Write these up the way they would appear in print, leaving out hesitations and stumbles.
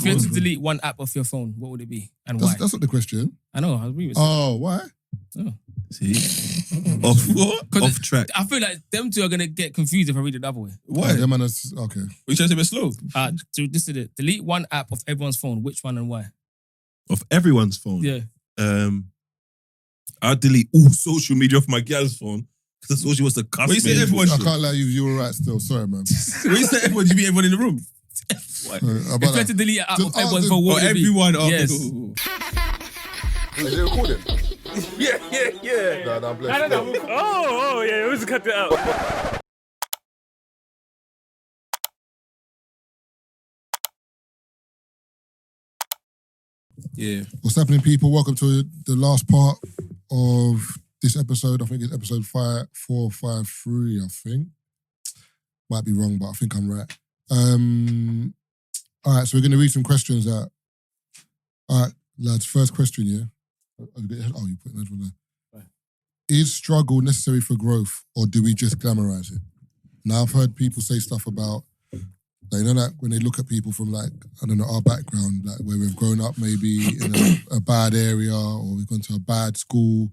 If you had to delete one app off your phone, what would it be and why? That's not the question. I know. I agree with you. Oh, why? Oh. See? Off what? Off track. I feel like them two are going to get confused if I read it the other way. Why? Them man is, okay. We trying to be slow. So this is it. Delete one app off everyone's phone. Which one and why? Off everyone's phone? Yeah. I'll delete all social media off my girl's phone because that's all she wants to cuss me. I can't lie, you were right still. Sorry, man. When you say everyone, you mean everyone in the room? If you had to delete an app off everyone's phone, what would it be? Everyone. Yes. Is it recording? Yeah. No, I'm blessed. Oh, yeah, let's cut it out. Yeah. What's happening, people? Welcome to the last part of this episode. I think it's episode 453, I think. Might be wrong, but I think I'm right. All right, so we're going to read some questions out. All right, lads, first question, yeah? Oh, you put another one there. Right. Is struggle necessary for growth, or do we just glamorize it? Now, I've heard people say stuff about, like, you know, like when they look at people from, like, I don't know, our background, like where we've grown up maybe in a bad area or we've gone to a bad school,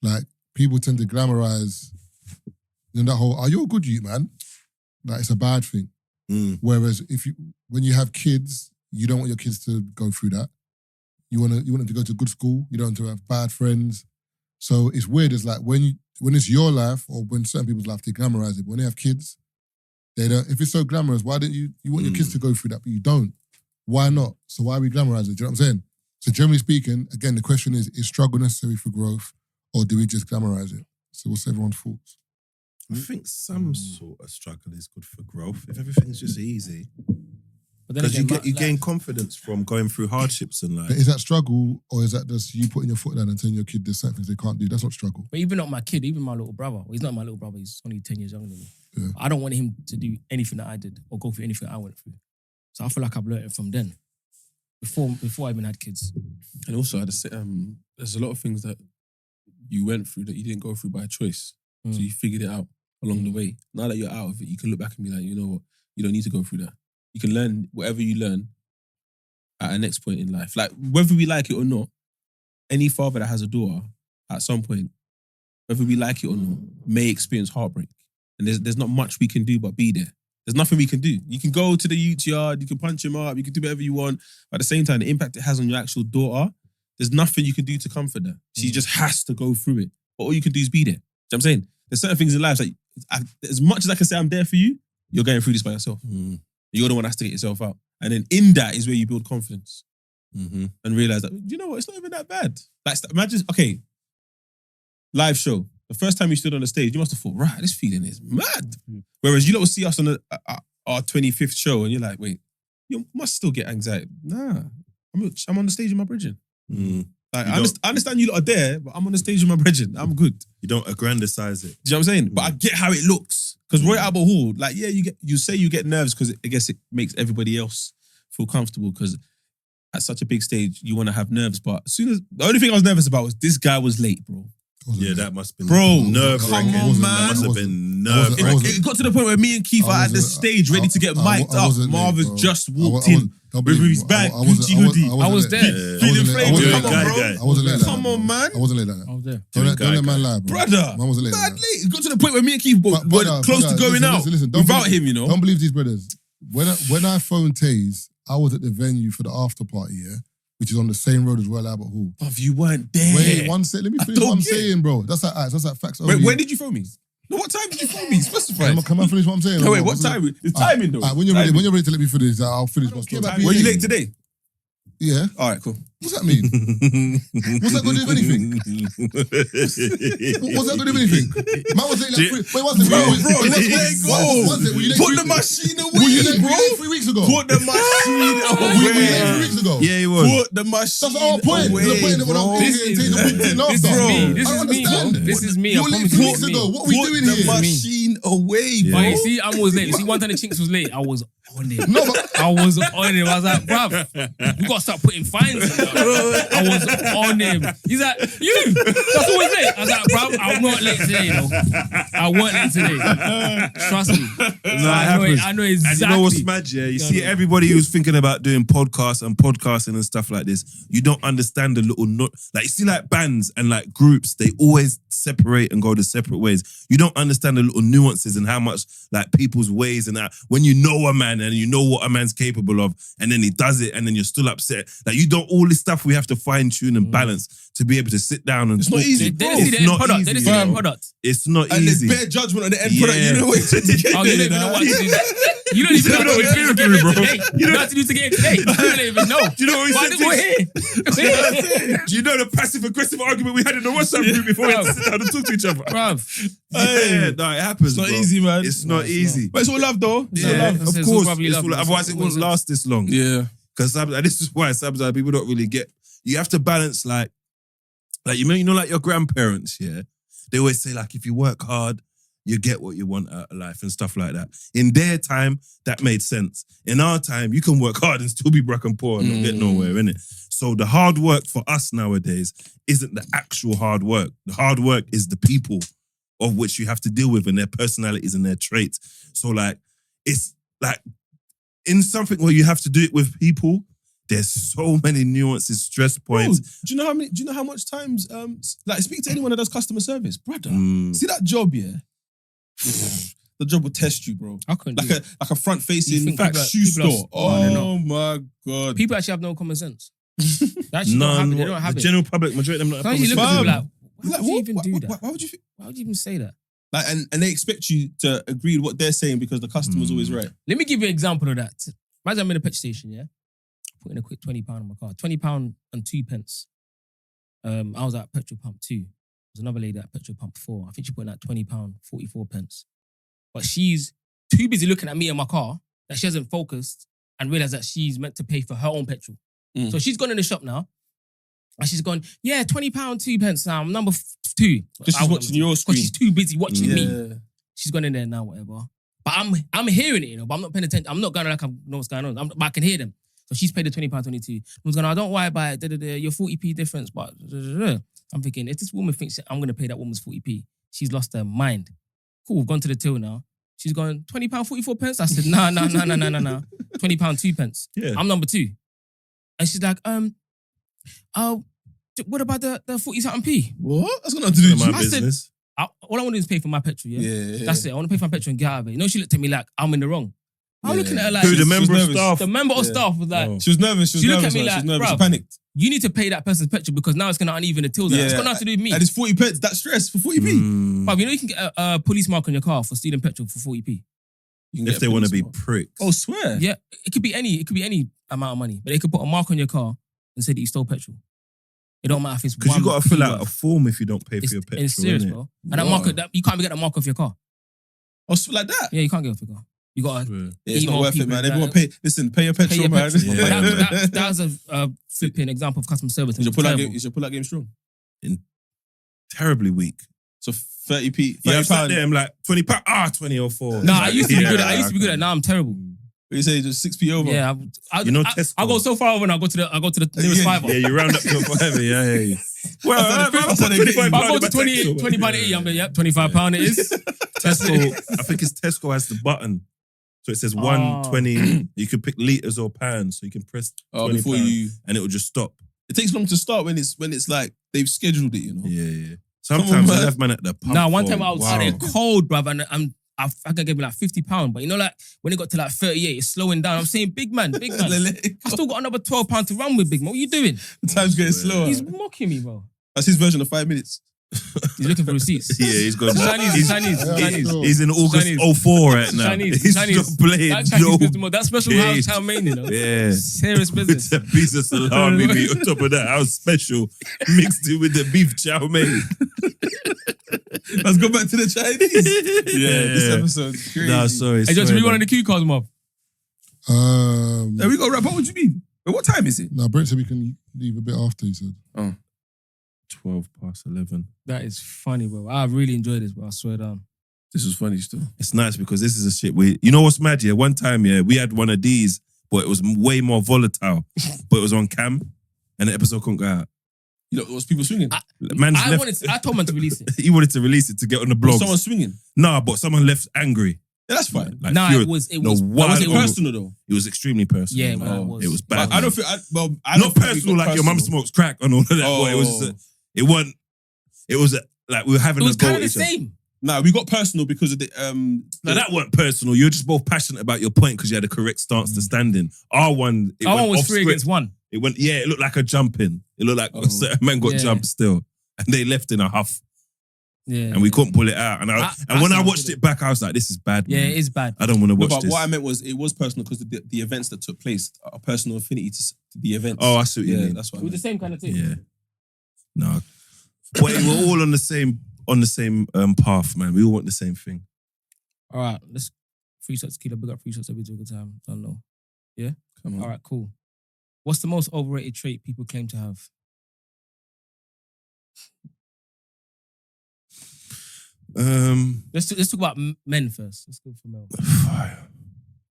like, people tend to glamorize, you know, that whole, are you a good youth, man? Like, it's a bad thing. Whereas when you have kids, you don't want your kids to go through that. You want them to go to good school. You don't want to have bad friends. So it's weird. It's like when it's your life or when certain people's life, they glamorize it. But when they have kids, they don't. If it's so glamorous, why don't you want your kids to go through that, but you don't? Why not? So why we glamorize it? Do you know what I'm saying? So generally speaking, again, the question is struggle necessary for growth, or do we just glamorize it? So what's everyone's thoughts? I think some sort of struggle is good for growth. If everything's just easy. Because you gain confidence from going through hardships in life. But is that struggle, or is that just you putting your foot down and telling your kid there's certain things they can't do? That's not struggle. But even not my kid, even my little brother. Well, he's not my little brother. He's only 10 years younger than me. Yeah. I don't want him to do anything that I did or go through anything I went through. So I feel like I've learned it from then, before I even had kids. And also, there's a lot of things that you went through that you didn't go through by choice. So you figured it out along the way. Now that you're out of it, you can look back and be like, you know what? You don't need to go through that. You can learn whatever you learn at a next point in life. Like, whether we like it or not, any father that has a daughter, at some point, whether we like it or not, may experience heartbreak. And there's not much we can do but be there. There's nothing we can do. You can go to the youth yard, you can punch him up, you can do whatever you want. But at the same time, the impact it has on your actual daughter, there's nothing you can do to comfort her. She just has to go through it. But all you can do is be there. Do you know what I'm saying? There's certain things in life, like, as much as I can say I'm there for you, you're going through this by yourself. You're the one that has to get yourself out. And then in that is where you build confidence. And realize that, you know what, it's not even that bad. Like, imagine, okay, live show. The first time you stood on the stage, you must have thought, right, this feeling is mad. Whereas you lot will see us on our 25th show and you're like, wait, you must still get anxiety. Nah, I'm on the stage with my brethren. Like, I understand you lot are there, but I'm on the stage with my brethren. I'm good. You don't aggrandise it. Do you know what I'm saying? But I get how it looks. Because Roy Albert Hall, like, yeah, you say you get nerves because I guess it makes everybody else feel comfortable because at such a big stage, you want to have nerves. But as soon as, the only thing I was nervous about was this guy was late, bro. Yeah, that must have been Come nerve-wracking. on, man. That must have been nerve-wracking. It got to the point where me and Keith are at the stage ready to get mic'd up. Marvin's just walked in with his bag, Gucci hoodie. I was there. Feeling flavor. Come on, bro. I wasn't late. Come on, man. I wasn't late like that. I was there. Don't let man lie, bro. Brother. Man wasn't late. Mad late. It got to the point where me and Keith were close to going out without him, you know. Don't believe these brothers. When I phoned Taze, I was at the venue for the after party, yeah? Which is on the same road as Royal Albert Hall. Oh, you weren't there. Wait, one second. Let me finish what I'm saying, bro. That's like facts. Wait, when did you phone me? No, what time did you phone me? Specify. Can I finish what I'm saying? No, wait, what time? The timing though. When you're ready to let me finish, I'll finish my story. Were you late today? Yeah. All right, cool. What's that mean? What's that going to do with anything? What's that going to do with anything? Man was late like wait, one second. Bro, let go. Put the machine away, bro. 3 weeks ago. Put the machine Were you late 3 weeks ago? though. Yeah, he was. Put the machine That's our point. away, You're putting it when I'm bro. here and taking the big thing after. This is me. This is me. You were late 2 weeks ago. What are we doing Put the here? machine away, Yeah. bro. But you see, I'm always late. You see, one time the Chinx was late, I was on it. No, but I was on him. I was like, bruv, you gotta start putting fines in. I was on him. He's like, you, that's always late. I was like, bruv, I'm not late today, though. I wasn't late today. Trust me. No, I know exactly. And you know what's mad, yeah? You see, everybody who's thinking about doing podcasts and podcasting and stuff like this, you don't understand the little like you see, like bands and like groups, they always separate and go the separate ways. You don't understand the little nuances and how much like people's ways and that. When you know a man and you know what a man's capable of, and then he does it, and then you're still upset. Like you don't all this stuff we have to fine tune and balance to be able to sit down and. It's not easy, They bro. didn't see the end product. They didn't see the end product. It's not And there's easy. bare judgment on the end product. You know what to get Oh, you don't even know what to do. You don't even know what to do to get it today. You don't know what to do to get it today. You don't even know. Do you know what we said? We're here. Do you know the passive aggressive argument we had in the WhatsApp group before we had to sit down and talk to each other? Bruv. Yeah, no, it happens. It's not bro. easy, man. It's not easy. But it's all love, though. It's all Yeah, love. of It's course. probably It's love. all- otherwise, it wouldn't last this long. Yeah. Because this is why sometimes people don't really get. You have to balance like you know, like your grandparents. Yeah, they always say like, if you work hard, you get what you want out of life and stuff like that. In their time, that made sense. In our time, you can work hard and still be broke and poor and not get nowhere, innit? So the hard work for us nowadays isn't the actual hard work. The hard work is the people of which you have to deal with and their personalities and their traits. So like, it's like in something where you have to do it with people, there's so many nuances, stress points. Bro, do you know how much times like speak to anyone that does customer service, brother? Mm. See that job, yeah? The job will test you, bro. I couldn't Like do it. a front You facing think shoe people are- store. they're not. Oh my god. People actually have no common sense. They actually don't have it. They don't have the it. general public, majority of them don't have Sometimes you look at common people sense. like, why would you even do that? Why would you think? Why would you even say that? Like, and they expect you to agree with what they're saying because the customer's always right. Let me give you an example of that. Imagine I'm in a petrol station, yeah? Put in a quick £20 on my car. £20 and 2 pence. I was at petrol pump 2. There's another lady at petrol pump 4. I think she put in at £20, 44 pence. But she's too busy looking at me in my car that she hasn't focused and realized that she's meant to pay for her own petrol. Mm. So she's gone in the shop now. And she's gone, yeah, £20, 2 pence. Now I'm number 2. Because she's watching your screen. Because she's too busy watching me. Yeah. She's gone in there now, whatever. But I'm hearing it, you know, but I'm not paying attention. I'm not going like I know what's going on. But I can hear them. So she's paid the £20, 22. I was going, I don't worry about it. Your 40p difference. But I'm thinking, if this woman thinks I'm going to pay that woman's 40p, she's lost her mind. Cool, we've gone to the till now. She's going, £20, 44 pence. I said, no. £20, 2 pence. Yeah. I'm number 2. And she's like, what about the 40-something p? What? That's got nothing to do with My you. I said- business. All I want to do is pay for my petrol, yeah? Yeah. That's it. I want to pay for my petrol and get out of it. You know, she looked at me like I'm in the wrong. I'm Yeah. looking at her like, Who, the She was member of nervous. staff? the member of Yeah. staff was like, Oh. She was nervous. She was She looked nervous. at me man. She was like, nervous. She bruv. panicked. you need to pay that person's petrol because now it's going to uneven the tills. It's got nothing to do with me. And it's 40 pence. That stress for 40p. But you know you can get a police mark on your car for stealing petrol for 40p. You can If get they a want to police be mark. pricks. Oh, swear. Yeah, it could be any amount of money, but they could put a mark on your car and say that you stole petrol. It don't matter if it's Because one you got to fill p out a worth. form if you don't pay for your petrol. It's serious, innit? bro. And that Wow. mark, you can't even get that mark off your car. Oh, so like that? Yeah, you can't get off your car. You got to. Yeah. Yeah, it's not Email worth it, people man. that- Everyone pay. Listen, pay your Pay petrol, your man. petrol. Yeah. But that was a flipping example of customer service. Is your pull-out Terrible. game? Is your pull-out game strong? Terribly weak. So 30p, Yeah, I'm 30 sat pound. there, I'm like, £20, 20 or 4. Nah, I used to be Yeah, good at. I used to be good okay. at. Now I'm terrible. What you say? Just 6p over. Yeah, You know Tesco. I go so far over and I go to the nearest Yeah, fiver. Yeah, you round up to 5. Yeah. Well, That's what they get. But I go to £20 £20 I'm like, yep, £25 it is. Tesco, I think it's Tesco has the button. So it says 120. You can pick litres or pounds. So you can press Oh, 20 before pounds you. and it will just stop. It takes long to start when it's like they've scheduled it, you know. Yeah. Come on, Sometimes I man. have man at the pump. Now, one for time a I was while. out there cold, bruv, and I think I gave me like £50. But you know, like when it got to like 38, it's slowing down. I'm saying, big man. I still got another £12 to run with, big man. What are you doing? Time's getting slower. He's mocking me, bro. That's his version of 5 minutes. He's looking for receipts. Yeah, he's got Chinese. He's in August Chinese. 04 right now. Chinese. He's Chinese. not playing. That Chinese No. business, that special Yeah, house he's- chow mein, you know. Yeah. Serious business. With a piece of salami meat on top of that. How special. Mixed it with the beef chow mein. Let's go back to the Chinese. This episode's crazy. Nah, sorry. Hey, Josh, sorry, we man. on the cue cards, mob. Hey, we got to wrap up. What do you mean? But what time is it? No, Brent said we can leave a bit after, he said. 11:12. That is funny, bro. I really enjoyed this, bro. I swear down. This was funny still. It's nice because this is a shit you know what's mad, yeah? One time, yeah, we had one of these, but it was way more volatile. But it was on cam and the episode couldn't go out. You know, was people swinging? I told man to release it. He wanted to release it to get on the blog. Was someone swinging? No, but someone left angry. Yeah, that's fine. Like, No, furious. it was Was it wild- personal though? It was extremely personal. Yeah, man. man, it was. It was bad. I don't feel. I don't Not think we personal got like your mum personal. smokes crack and all of that. But it was. It wasn't. It was like we were having It was a go kind at of the each other. same. Nah, we got personal because of the No, that weren't personal. You're just both passionate about your point because you had the correct stance to stand in. Our one, it Our went one was off 3 script. against 1. It went, yeah, it looked like a jump in. It looked like a certain man got Yeah. jumped still. And they left in a huff. Yeah. And we couldn't pull it out. And when I I watched it back, I was like, this is bad, Yeah, man. it is bad. I don't want to No, watch but this. what I meant was it was personal because the events that took place are personal affinity to the events. Oh, I see what you mean. That's what I It was the meant. same kind of thing. Yeah. No. But we're all on the same path, man. We all want the same thing. All right, let's free shots, Tequila. Big up free shots every single time. Don't know. Come on. All right, cool. What's the most overrated trait people claim to have? Let's talk about men first. Let's go for male.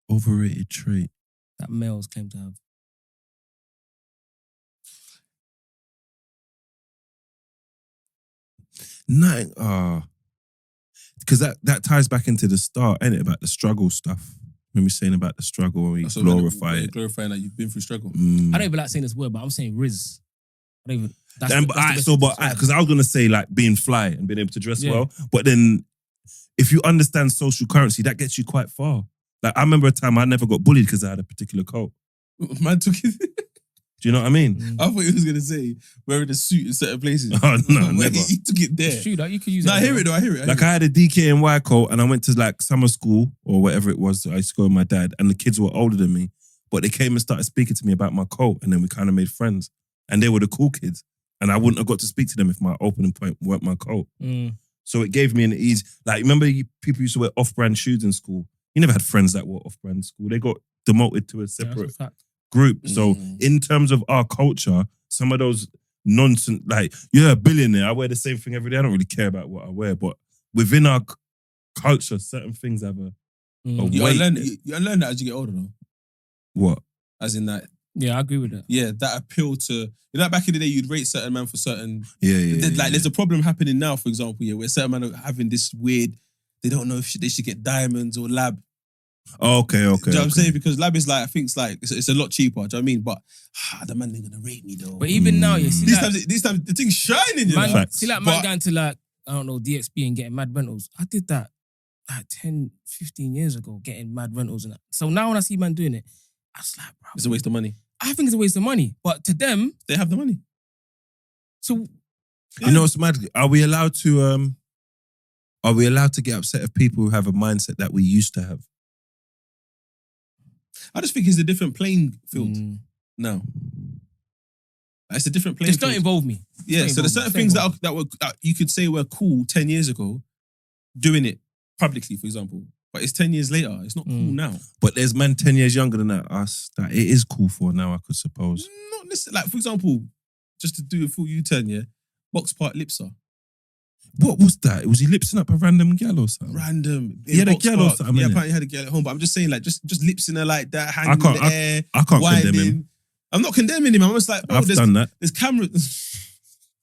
Overrated trait. That males claim to have. Nothing. Because that ties back into the start, ain't it? About the struggle stuff. Remember saying about the struggle when we That's glorify what it. glorifying that you've been through struggle. Mm. I don't even like saying this word, but I'm saying Riz. I don't even. That's Because I was gonna say like being fly and being able to dress Yeah. well, but then if you understand social currency, that gets you quite far. Like I remember a time I never got bullied because I had a particular coat. Man took it. Do you know what I mean? I thought he was gonna say wearing a suit in certain places. Oh no, But never. He took it there. It's true that you could use No, I it. hear it though. I hear it. Like I had a DKNY coat and I went to like summer school or whatever it was. I used to go with my dad and the kids were older than me, but they came and started speaking to me about my coat and then we kind of made friends and they were the cool kids and I wouldn't have got to speak to them if my opening point weren't my coat. So it gave me an ease. Like remember people used to wear off-brand shoes in school. You never had friends that wore off-brand in school. They got demoted to a separate group. So in terms of our culture, some of those nonsense, like, you're a billionaire, I wear the same thing every day. I don't really care about what I wear. But within our culture, certain things have a You weight. unlearn that as you get older though. What? As in that, Yeah, I agree with that. yeah, that appeal to, you know, back in the day, you'd rate certain man for certain. Yeah. Like, there's a problem happening now, for example, where certain men are having this weird. They don't know if they should get diamonds or lab. Okay. Do you know what I'm saying? Because lab is like, I think it's a lot cheaper. Do you know what I mean? But the man ain't gonna rate me though. But even now, you see, these times the thing's shining. You man, know? see, like man going to like, I don't know, DXB and getting mad rentals. I did that like 10, 15 years ago, getting mad rentals and that. So now when I see man doing it, I was like, bro, It's a waste of money. I think it's a waste of money. But to them, They have the money. so You know what's mad? Are we allowed to get upset at people who have a mindset that we used to have? I just think it's a different playing field now. It's a different playing just don't field. involve me. Yeah, Don't so there's involve certain me. things that were you could say were cool 10 years ago, doing it publicly, for example. But it's 10 years later. It's not cool now. But there's men 10 years younger than us that it is cool for now, I could suppose. Not necessarily. Like, for example, just to do a full U-turn, yeah, Box Part Lipsa. What was that? Was he lipsing up a random gal or something? Random. He had a Box girl or Park. something, Yeah, innit? apparently he had a girl at home. But I'm just saying, like, just lipsing her like that, hanging in can't- the air, I can't condemn him. whining. I'm not condemning him. I'm just like, bro, I've done that. there's cameras.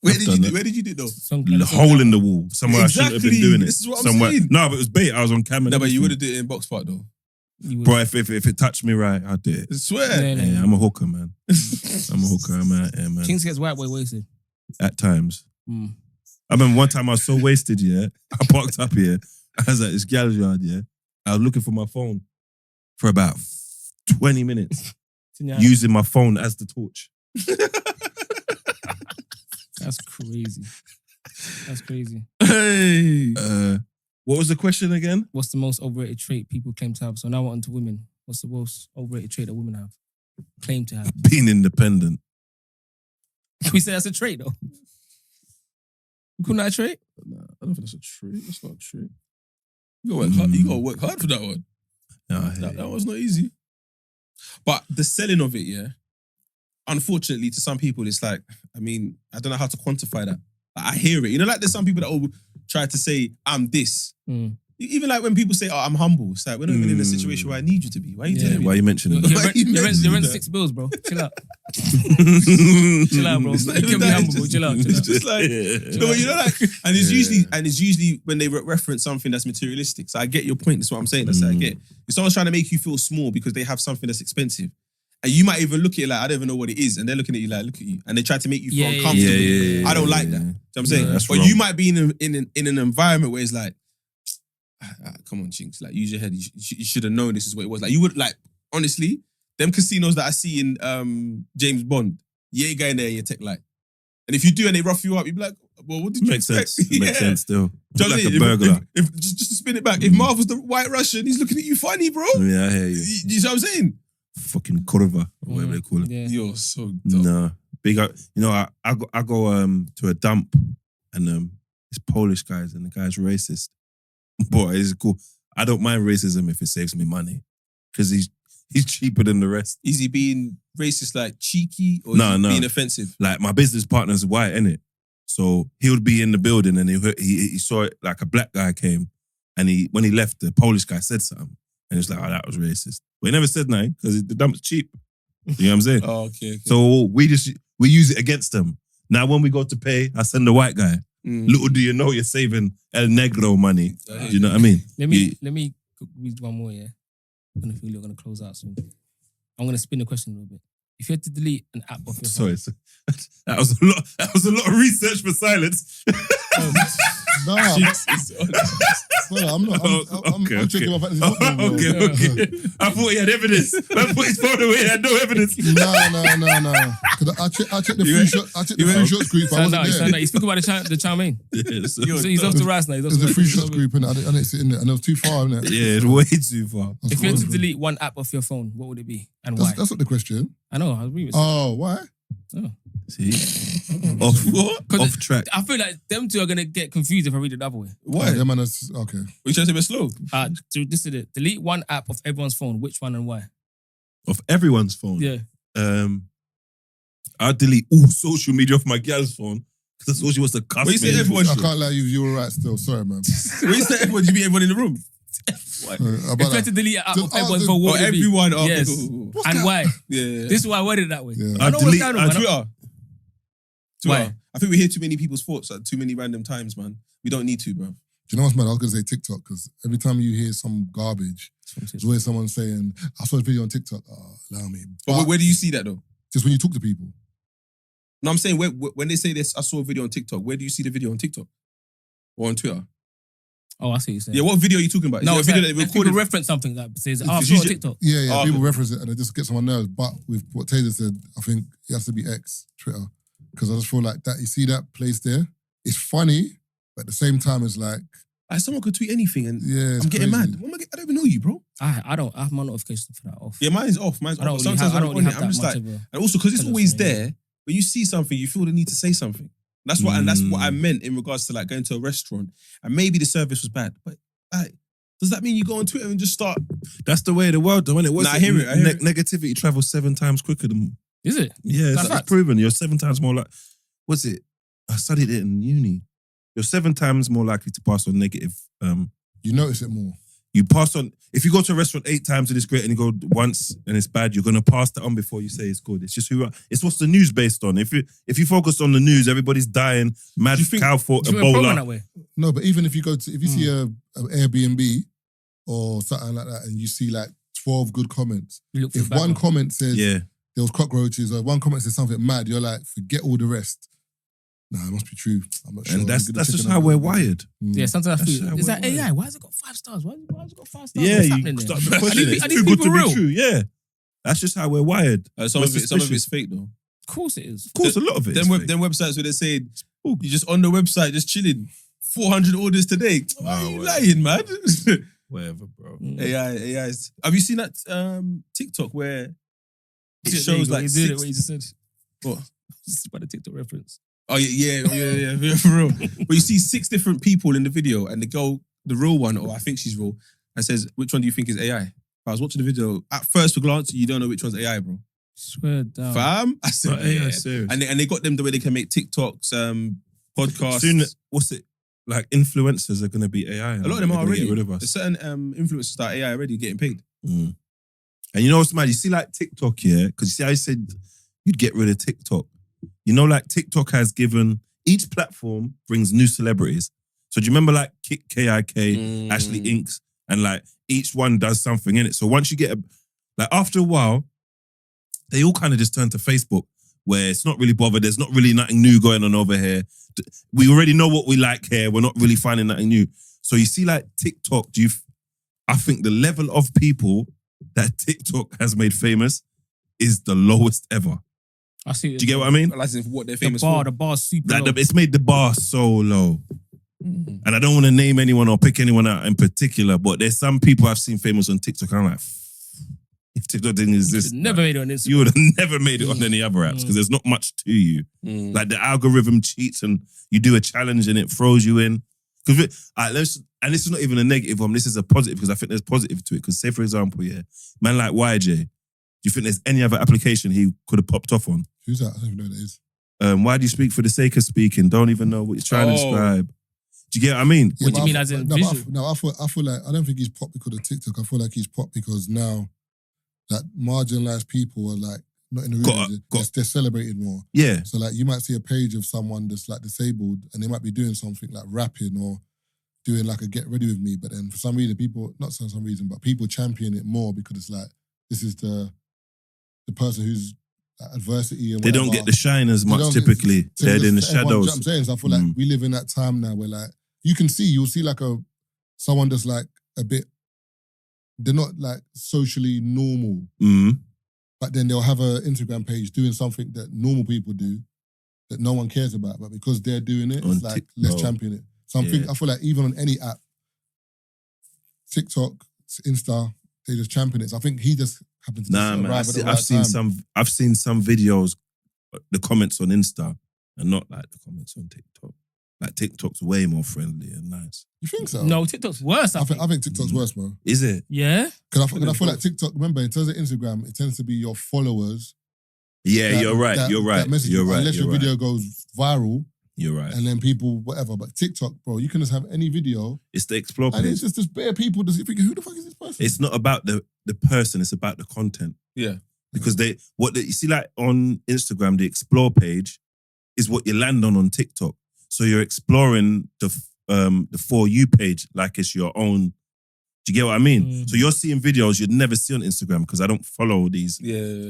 Where did you do it though? The hole in the wall. Somewhere I shouldn't have been Exactly. doing it. This is what I'm Somewhere. saying. No, but it was bait. I was on camera. No, but you would have did it in Box Park though. Bro, if it touched me right, I'd do it. I swear. Yeah, I'm a hooker, man. I'm a hooker. I'm out here, man. Chinx gets white boy wasted. At times. I remember one time I was so wasted, yeah. I parked up here. I was at this gal's yard, yeah. I was looking for my phone for about 20 minutes, using my phone as the torch. That's crazy. That's crazy. Hey. What was the question again? What's the most overrated trait people claim to have? So now we're on to women. What's the most overrated trait that women have? Claim to have. Being independent. We say that's a trait though. You call that a trait? Nah, I don't think that's a trait. That's not a trait. You gotta work hard. You gotta work hard for that one. No, That was not easy. But the selling of it, yeah. unfortunately, to some people, it's like, I mean, I don't know how to quantify that. Like, I hear it. You know, like there's some people that try to say, I'm this. Even like when people say, oh, I'm humble. It's like, we're not even in a situation where I need you to be. Why are you telling me? Why are you mentioning that? You're in 6 bills, bro. Chill out. Chill out, bro. You can be humble, bro. Chill out. It's just like, no, but you know, like, and it's usually when they reference something that's materialistic. So I get your point. That's what I'm saying. That's what I get. If someone's trying to make you feel small because they have something that's expensive, and you might even look at it like, I don't even know what it is, and they're looking at you like, look at you, and they try to make you feel uncomfortable. I don't like that. You know what I'm saying? That's but wrong. you might be in an environment where it's like, come on, Chinx, like use your head. You should have known this is what it was. Like you would like, honestly, them casinos that I see in James Bond, you ain't going there in your tech light. And if you do and they rough you up, you'd be like, well, what did you expect? Sense. Makes sense still. Do you know Like what I a mean? burglar. If just to spin it back, if Marv was the white Russian, he's looking at you funny, bro. Yeah, I hear you. You know what I'm saying? Fucking kurva, or whatever they call it. Yeah. You're so dumb. No, big up. You know, I go to a dump and it's Polish guys and the guy's racist. Boy, it's cool. I don't mind racism if it saves me money because he's cheaper than the rest. Is he being racist, like cheeky, or No, is he no. being offensive? Like my business partner's white, innit? So he would be in the building and he saw it like a black guy came and when he left, the Polish guy said something and he was like, oh, that was racist. But he never said nothing because the dump's cheap. You know what I'm saying? Oh, okay. So we use it against them. Now when we go to pay, I send the white guy. Little do you know you're saving El Negro money. Do you know what I mean? Let me read one more, yeah? I don't know if we're going to close out soon. I'm going to spin the question a little bit. If you had to delete an app off your phone... Sorry, that was a lot of research for silence. No, I'm not. I'm checking my fantasy football, bro. Okay. I thought he had evidence. I put his phone away. He had no evidence. No. I checked the free shot. I checked the free shots group. I wasn't there. You speak about the chow mein. Yeah, So he's off to rice now. There's a free shots group and I didn't sit in there, and it was too far, innit? Yeah, it's way too far. If you had to delete one app off your phone, what would it be and why? That's not the question. I know. I agree with Oh, why? See? Off track. I feel like them two are going to get confused if I read it the other way. Why? Yeah, man, that's okay. We trying to be slow. So this is it. Delete one app of everyone's phone. Which one and why? Of everyone's phone. Yeah. I'll delete all social media off my girl's phone because that's all she wants to cuss When you say me. everyone, I can't lie, you were right still. Sorry, man. when you say everyone, you mean everyone in the room? About If you had that. to delete an app Just of everyone's ask phone, Or what would it be? everyone? Oh, Yes. cool. And why? Yeah. This is why I worded it that way. Yeah. I know what's going on, man. Twitter. Why? I think we hear too many people's thoughts at too many random times, man. We don't need to, bro. Do you know what's mad? I was going to say TikTok because every time you hear some garbage, there's always someone saying, I saw a video on TikTok. Oh, allow me. But where do you see that though? Just when you talk to people. No, I'm saying when they say this, I saw a video on TikTok. Where do you see the video on TikTok or on Twitter? Oh, I see what you're saying. Yeah, what video are you talking about? No, Is it's it a like, video that if people recorded? reference something that says, It's I saw on usually- TikTok. Yeah, Oh, people okay. reference it and it just gets on my nerves. But with what Tazer said, I think it has to be X, Twitter. Because I just feel like that, you see that place there, it's funny, but at the same time, it's like, Like, someone could tweet anything and yeah, it's I'm getting crazy. mad. I don't even know you, bro. I don't. I have my notification for that off. Yeah, mine's off. Mine's I don't off. really Sometimes have, I when don't I'm really on have it, that I'm just much like, of a... and also because it's presence always for me. there. When you see something, you feel the need to say something. That's what I meant in regards to like going to a restaurant and maybe the service was bad, but like, does that mean you go on Twitter and just start? That's the way of the world, though, innit? Nah, I hear it. Negativity travels 7 times quicker than... Is it? Yeah, That's it's fact. proven. You're 7 times more like... What's it? I studied it in uni. You're 7 times more likely to pass on negative... You notice it more. You pass on... If you go to a restaurant 8 times and it's great and you go once and it's bad, you're going to pass that on before you say it's good. It's just who... It's what's the news based on. If you focus on the news, everybody's dying, mad cow foot, Do you think Ebola. that way? No, but even if you go to, if you see a Airbnb or something like that and you see like 12 good comments, You look for if the bad one comment says Yeah. there was cockroaches or one comment says something mad, you're like, forget all the rest. Nah, it must be true. I'm not sure. And that's I'm gonna just check it how out. we're wired. Yeah, sometimes I That's feel, how is that we're wired. AI? Why has it got 5 stars? Why has it got 5 stars? Yeah, What's you happening there? start to question it. I It's need too good people to be real. true. Yeah. That's just how we're wired. Some of We're it's fake though. Of course it is. Of course, a lot of it is Them fake. websites where they say you just on the website just chilling. 400 orders today. Why are you well. lying, man? Whatever, bro. AI. Have you seen that TikTok where it There you shows go, like you did it, what you just said. What? This is by the TikTok reference. Oh yeah, for real. But you see 6 different people in the video, and the girl, the real one, or I think she's real, and says, "Which one do you think is AI?" I was watching the video. At first glance, you don't know which one's AI, bro. Swear down. Fam, I said, But, yeah, serious. and they got them the way they can make TikToks, podcasts. Soon, what's it? Like influencers are going to be AI. A lot of them They're are gonna already. get rid of us. There's certain influencers that are AI already getting paid. Mm. And you know what's mad? You see like TikTok, yeah? Because you see, I said you'd get rid of TikTok. You know, like TikTok has given, each platform brings new celebrities. So do you remember like KIK, Ashley Inks, and like each one does something in it. So once you get like after a while, they all kind of just turn to Facebook where it's not really bothered. There's not really nothing new going on over here. We already know what we like here. We're not really finding nothing new. So you see like TikTok, I think the level of people that TikTok has made famous is the lowest ever. I see. Do you get what I mean? As in what they're The famous for. bar's super Like low. it's made the bar so low. And I don't want to name anyone or pick anyone out in particular, but there's some people I've seen famous on TikTok and I'm like, if TikTok didn't exist, Never made it on Instagram. you would have never made it on any other apps because there's not much to you. Like the algorithm cheats and you do a challenge and it throws you in. And this is not even a negative one. This is a positive because I think there's positive to it. Because say for example, yeah, man like YJ, do you think there's any other application he could have popped off on? Who's that? I don't even know who that is. Why do you speak for the sake of speaking? Don't even know what you're trying to describe. Do you get what I mean? What do you but mean I as in no, visual? I feel like I don't think he's popped because of TikTok. I feel like he's popped because now that marginalized people are like not in the room. They're celebrated more. Yeah. So like you might see a page of someone that's like disabled and they might be doing something like rapping or doing like a get ready with me, but then for some reason people champion it more because it's like this is the person who's adversity and They don't get the shine as much typically. They're in the shadows. You know what I'm saying? So I feel like we live in that time now where like you'll see like someone that's like a bit, they're not like socially normal, but then they'll have an Instagram page doing something that normal people do that no one cares about, but because they're doing it, it's like let's champion it. So I feel like even on any app, TikTok, Insta, they just champion it. So I think he just happens to Nah, man. arrive at the right time. I've seen some videos, the comments on Insta, and not like the comments on TikTok. Like TikTok's way more friendly and nice. You think so? No, TikTok's worse. I think TikTok's worse, bro. Is it? Yeah. Because I feel like TikTok, remember, in terms of Instagram, it tends to be your followers. Yeah, you're right. That message you. Unless your video goes viral. You're right. And then people, whatever. But TikTok, bro, you can just have any video. It's the explore page. And it's just this bare people just thinking, who the fuck is this person? It's not about the person, it's about the content. Yeah. Because you see like on Instagram, the explore page is what you land on TikTok. So you're exploring the For You page like it's your own. Do you get what I mean? So you're seeing videos you'd never see on Instagram because I don't follow these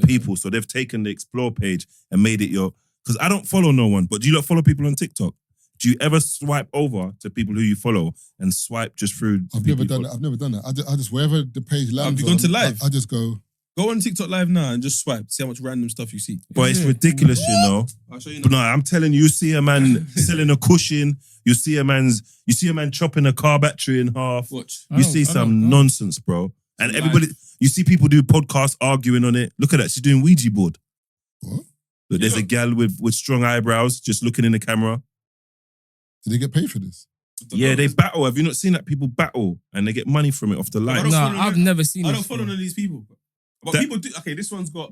people. So they've taken the explore page and made it because I don't follow no one, but do you not follow people on TikTok? Do you ever swipe over to people who you follow and swipe just through? I've never done that. I just wherever the page lands. Have you gone to live? I just go. Go on TikTok live now and just swipe. See how much random stuff you see. But it's ridiculous, you know. I'll show you now. But no, I'm telling you, see a man selling a cushion. You see a man chopping a car battery in half. Watch. You see some nonsense, bro. And everybody, you see people do podcasts arguing on it. Look at that. She's doing Ouija board. What? Look, there's a gal with strong eyebrows just looking in the camera. Did they get paid for this? Yeah, they battle. Have you not seen that people battle and they get money from it off the lights? No, I've never seen I this don't follow none of these people. But people do. Okay, this one's got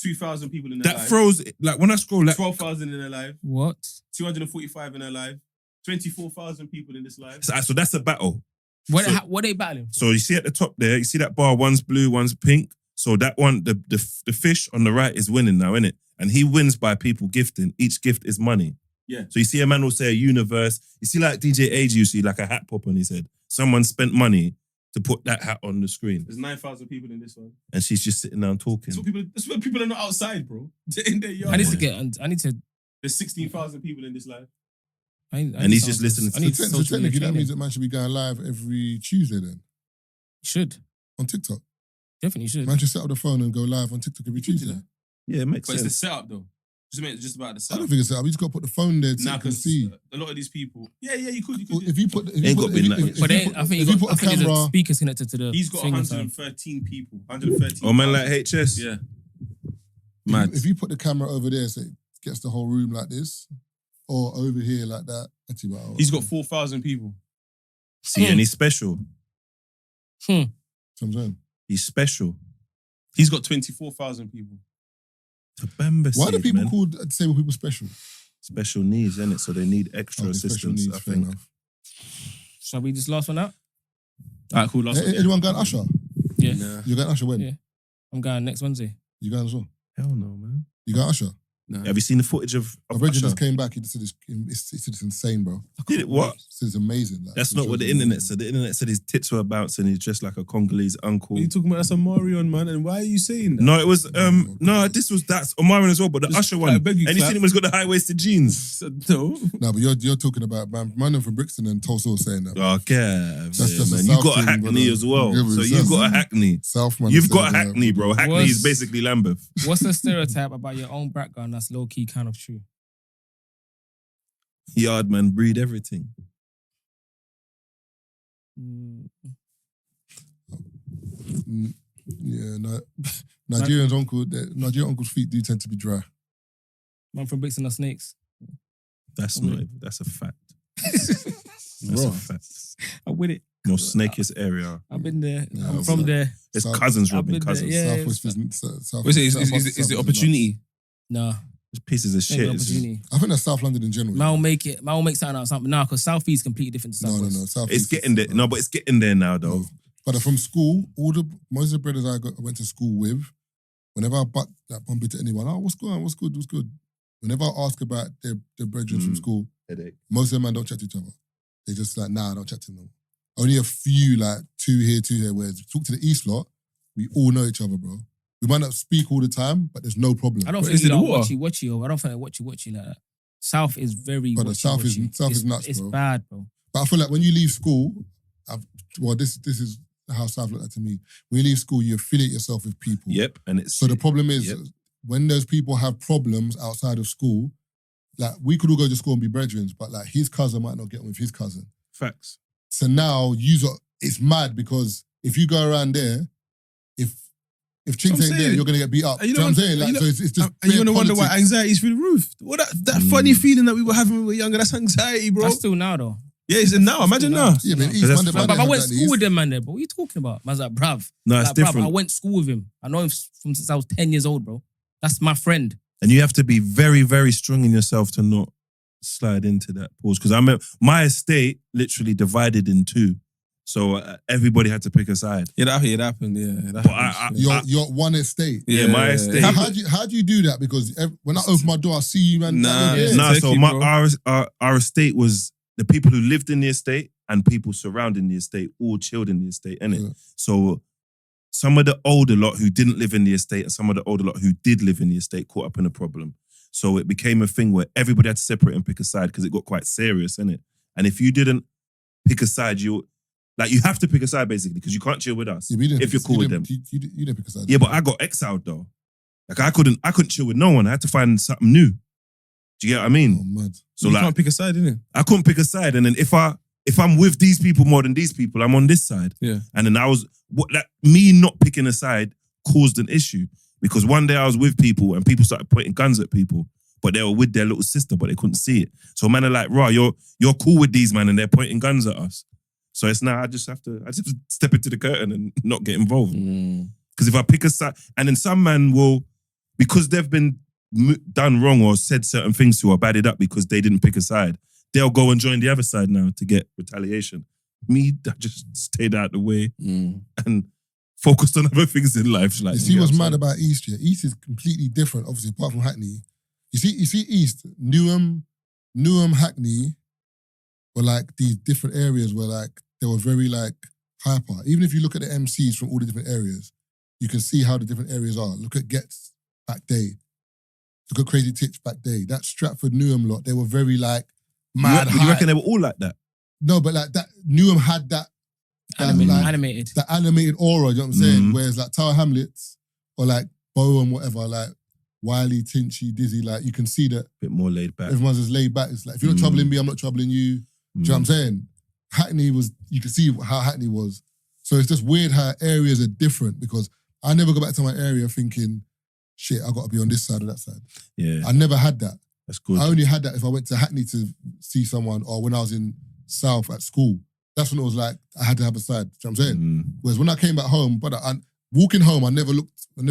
2,000 people in their live. That throws, like when I scroll, like 12,000 in their live. What? 245 in their live. 24,000 people in this live. so that's a battle. What are they battling for? So you see at the top there, you see that bar, one's blue, one's pink. So that one, the fish on the right is winning now, innit? And he wins by people gifting. Each gift is money. Yeah. So you see a man will say a universe. You see like DJ AG, you see like a hat pop on his head. Someone spent money to put that hat on the screen. There's 9,000 people in this one. And she's just sitting down talking. That's where people are not outside, bro. They're in their yard. I need to. There's 16,000 people in this live. And he's just listening to So technically that means that man should be going live every Tuesday then? Should. On TikTok? Definitely should. Man should set up the phone and go live on TikTok every Tuesday. Yeah, it makes But sense. it's the setup though. Just about the I setup. don't think it's set up. You just got to put the phone there so you can see. A lot of these people. Yeah, you could. If you put, Ain't got to be nothing. But I think there's speakers connected to the. He's got thing or something. 113 people. 113. Oh, man like HS? Yeah. Mad. If you put the camera over there so it gets the whole room like this, or over here like that, actually, well, He's got 4,000 people. See, and he's special. That's what I'm saying. He's special. He's got 24,000 people. Tabamba Why do seed, people man. call disabled people special? Special needs, innit? So they need extra Okay, special assistance, needs, I fair think. enough. Shall we just last one out? All right, cool. Last one. Anyone going Usher? Yeah. Nah. You going Usher when? Yeah. I'm going next Wednesday. You going as well? Hell no, man. You going Usher? Nah. Have you seen the footage of Reggie Usher? just came back. He said it's insane, bro. Did it? What? He said it's amazing. Like, That's he not shows what the it's internet amazing. said. The internet said his tits were bouncing. He's dressed like a Congolese uncle. What are you talking about? That's a Marion, man. And why are you saying that? No, it was that's Omarion as well, but the Just- Usher one. I beg you, And you clap. seen him? He's got the high waisted jeans. No. No, but you're talking about man from Brixton and Tulsa was saying that. Oh, yeah, That's just a man. You South got a thing, hackney brother. as well. Yeah, but So it's you've just- got a hackney. South man. You've said got a that, hackney, bro. Hackney is What's- basically Lambeth. What's the stereotype about your own background that's low key kind of true? Yard man, breed everything. Mm, Yeah, no. Nigerian uncles' feet do tend to be dry. Man from Brixton are snakes. That's not even, that's a fact. That's Bro. a fact. I'm with it. Most snakiest area. I've been there. Yeah, I'm I've from been- there. It's South- cousins, I've Robin, been there, cousins. yeah. Southwest is South. What's it? Is South- the opportunity? Nah. It's pieces of Ain't shit. no It's- opportunity. I think that's South London in general. Man will make something out of something. Nah, because South East is completely different to No, South no, West. no. South It's East getting is- there. No, but it's getting there now, though. No. But from school, most of the brothers I went to school with, whenever I bump into anyone, oh, what's going on? What's good? What's good? Whenever I ask about their brethren from school, Headache. most of them man don't chat to each other. They just like, nah, I don't chat to them. Only a few, like two here. Whereas talk to the East lot, we all know each other, bro. We might not speak all the time, but there's no problem. I don't But think is you it like the water? watchy or I don't think watchy like that. South is very But the South is- watchy. South is It's- nuts, It's bro. bad, bro. But I feel like when you leave school, this is how South looked like to me. When you leave school, you affiliate yourself with people. Yep. And it's So the problem is Yep. when those people have problems outside of school, like we could all go to school and be brethren, but like his cousin might not get on with his cousin. facts. So now it's mad because if you go around there, if Chinx I'm ain't there, saying. you're gonna get beat up. And You know what I'm saying? Like, and so it's just and you're gonna wonder why politics. anxiety is through the roof. What that funny feeling that we were having when we were younger, that's anxiety, bro. That's still now though. Yeah, it's now. Imagine now. Yeah, but East that's London, fine. man, But they I have went that to in school East. with them man there, bro. What are you talking about? Man's like, bruv. No, it's Like, bruv, different. I went to school with him. I know him from since I was 10 years old, bro. That's my friend. And you have to be very, very strong in yourself to not slide into that pause. Because I remember my estate literally divided in two. So everybody had to pick a side. Yeah, that happened. Yeah, that But happened. Your one estate. Yeah, my estate. So how do you do that? Because when I open my door, I see you, man. Nah, yeah. Nah, Take so it, bro. our estate was the people who lived in the estate and people surrounding the estate all chilled in the estate, innit? Yeah. So some of the older lot who didn't live in the estate and some of the older lot who did live in the estate caught up in a problem. So it became a thing where everybody had to separate and pick a side because it got quite serious, innit? And if you didn't pick a side, you have to pick a side basically because you can't chill with us Yeah, but you didn't if you're pick- cool you with didn't- them. You didn't pick a side. Yeah, but I got exiled though. Like I couldn't chill with no one. I had to find something new. Do you get what I mean? Oh, mad. So you like can't pick a side, innit? I couldn't pick a side, and then if I'm with these people more than these people, I'm on this side. Yeah. And then me not picking a side caused an issue because one day I was with people and people started pointing guns at people, but they were with their little sister, but they couldn't see it. So man are like, "Raw, you're cool with these man, and they're pointing guns at us." So it's now I just have to step into the curtain and not get involved. Because if I pick a side, and then some man will, because they've been done wrong or said certain things to or batted up because they didn't pick a side, they'll go and join the other side now to get retaliation. Me, I just stayed out the way and focused on other things in life. Like You see what's mad about East, yeah? East is completely different, obviously, apart from Hackney. You see East, Newham, Hackney were like these different areas where like they were very like hyper. Even if you look at the MCs from all the different areas, you can see how the different areas are. Look at Gets back day. Look at Crazy Titch back day. That Stratford Newham lot, they were very like mad You hype. reckon they were all like that? No, but like that Newham had that Animated. that animated aura, you know what I'm saying? Mhm. Whereas like Tower Hamlets or like Bow and whatever, like Wiley, Tinchy, Dizzy, like you can see that Bit more laid back. everyone's just laid back. It's like if you're not troubling me, I'm not troubling you. Do you know what I'm saying? Hackney was, you can see how Hackney was. So it's just weird how areas are different because I never go back to my area thinking, shit, I got to be on this side or that side. Yeah, I never had that. that's good. I only had that if I went to Hackney to see someone or when I was in South at school. That's when it was like, I had to have a side. Do you know what I'm saying? Whereas when I came back home, but walking home, I never